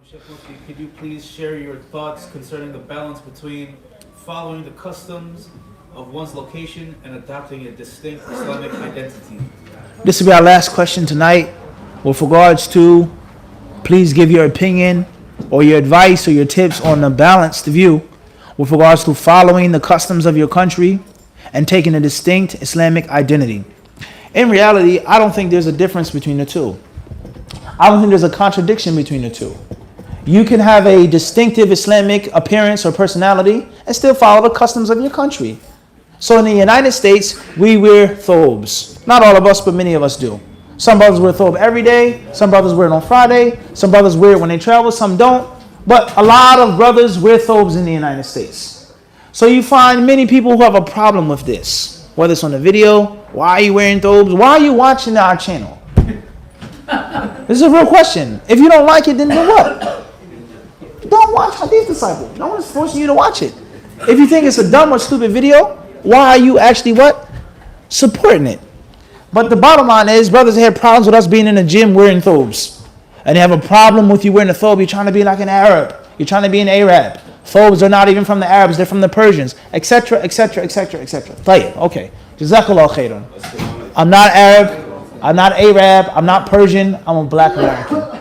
Sheikh Mufti, could you please share your thoughts concerning the balance between following the customs of one's location and adopting a distinct Islamic identity? This will be our last question tonight. With regards to, please give your opinion or your advice or your tips on the balanced view with regards to following the customs of your country and taking a distinct Islamic identity. In reality, I don't think there's a difference between the two. I don't think there's a contradiction between the two. You can have a distinctive Islamic appearance or personality and still follow the customs of your country. So in the United States, we wear thobes. Not all of us, but many of us do. Some brothers wear thobe every day. Some brothers wear it on Friday. Some brothers wear it when they travel. Some don't. But a lot of brothers wear thobes in the United States. So you find many people who have a problem with this. Whether it's on the video, why are you wearing thobes? Why are you watching our channel? This is a real question. If you don't like it, then do what? Don't watch Hadith Disciple. No one's forcing you to watch it. If you think it's a dumb or stupid video, why are you actually what? Supporting it. But the bottom line is, brothers have problems with us being in the gym wearing thobes. And they have a problem with you wearing a thobe. You're trying to be like an Arab. You're trying to be an Arab. Thobes are not even from the Arabs. They're from the Persians, etc., etc., etc., etc. Okay. Jazakallah khairan. I'm not Arab. I'm not Arab. I'm not Persian. I'm a black American.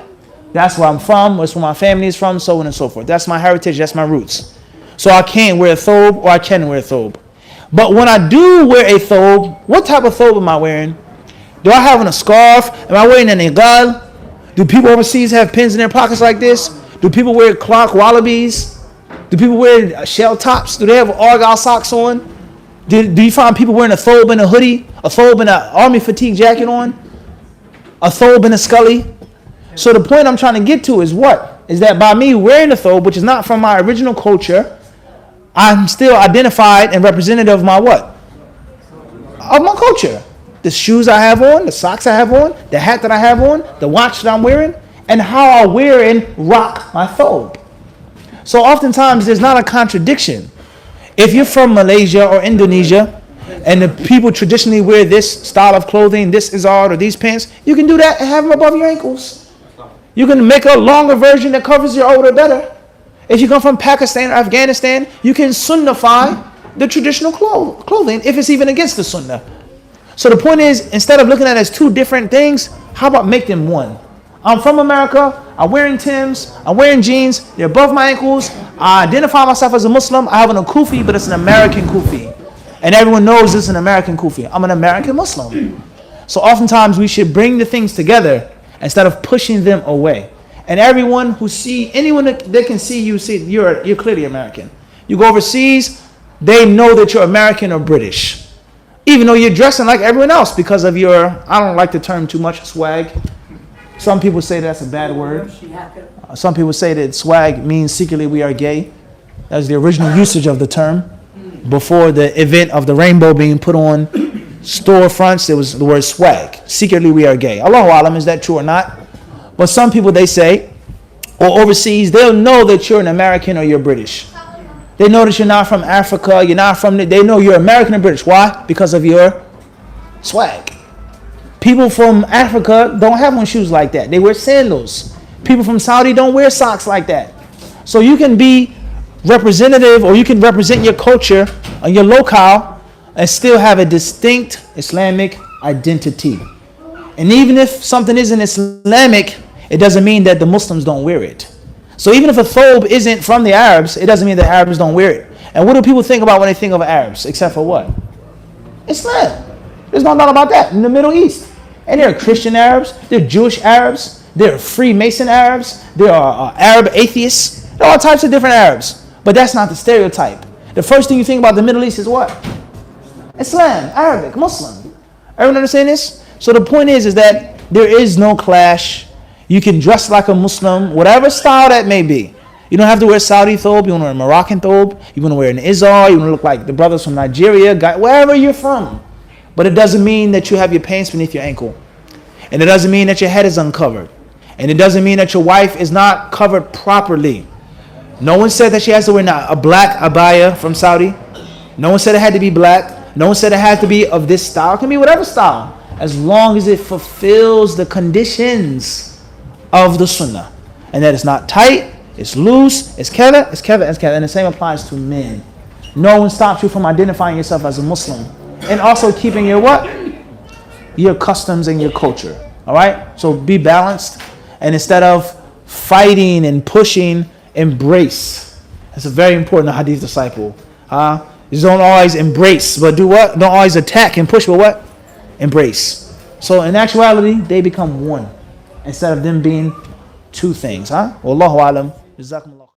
That's where I'm from. That's where my family is from, so on and so forth. That's my heritage. That's my roots. So I can't wear a thobe or I can wear a thobe. But when I do wear a thobe, what type of thobe am I wearing? Do I have on a scarf? Am I wearing an igal? Do people overseas have pins in their pockets like this? Do people wear clock wallabies? Do people wear shell tops? Do they have argyle socks on? Do you find people wearing a thobe and a hoodie? A thobe and an army fatigue jacket on? A thobe and a scully? So the point I'm trying to get to is what? Is that by me wearing a thobe, which is not from my original culture, I'm still identified and representative of my what? Of my culture. The shoes I have on, the socks I have on, the hat that I have on, the watch that I'm wearing, and how I wear and rock my thobe. So oftentimes there's not a contradiction. If you're from Malaysia or Indonesia, and the people traditionally wear this style of clothing, this izar or these pants, you can do that and have them above your ankles. You can make a longer version that covers your odor better. If you come from Pakistan or Afghanistan, you can sunnify the traditional clothing if it's even against the sunnah. So the point is, instead of looking at it as two different things, how about make them one? I'm from America. I'm wearing Timbs. I'm wearing jeans. They're above my ankles. I identify myself as a Muslim. I have an kufi, but it's an American kufi. And everyone knows it's an American kufi. I'm an American Muslim. So oftentimes we should bring the things together instead of pushing them away. And anyone that can see you, see you're clearly American. You go overseas, they know that you're American or British. Even though you're dressing like everyone else because of your, I don't like the term too much, swag. Some people say that's a bad word. Some people say that swag means secretly we are gay. That's the original usage of the term. Before the event of the rainbow being put on storefronts, there was the word swag. Secretly we are gay. Allahu alam, is that true or not? But some people, they say, or overseas, they'll know that you're an American or you're British. They know that you're not from Africa, they know you're American and British. Why? Because of your swag. People from Africa don't have on shoes like that. They wear sandals. People from Saudi don't wear socks like that. So you can be representative, or you can represent your culture and your locale and still have a distinct Islamic identity. And even if something isn't Islamic, it doesn't mean that the Muslims don't wear it. So even if a thobe isn't from the Arabs, it doesn't mean that Arabs don't wear it. And what do people think about when they think of Arabs, except for what? Islam. There's no doubt about that in the Middle East. And there are Christian Arabs, there are Jewish Arabs, there are Freemason Arabs, there are Arab atheists, there are all types of different Arabs. But that's not the stereotype. The first thing you think about the Middle East is what? Islam, Arabic, Muslim. Everyone understand this? So the point is that there is no clash. You can dress like a Muslim, whatever style that may be. You don't have to wear Saudi thobe. You want to wear a Moroccan thobe. You want to wear an izar. You want to look like the brothers from Nigeria, wherever you're from. But it doesn't mean that you have your pants beneath your ankle. And it doesn't mean that your head is uncovered. And it doesn't mean that your wife is not covered properly. No one said that she has to wear a black abaya from Saudi. No one said it had to be black. No one said it had to be of this style. It can be whatever style, as long as it fulfills the conditions of the sunnah. and that it's not tight, it's loose, it's keva, it's keva, it's keva. And the same applies to men. No one stops you from identifying yourself as a Muslim. And also keeping your what? Your customs and your culture. All right? So be balanced. And instead of fighting and pushing, embrace. That's a very important hadith disciple. You don't always embrace, but do what? Don't always attack and push, but what? Embrace. So in actuality, they become one instead of them being two things. Wallahu alam. Jazakumullah.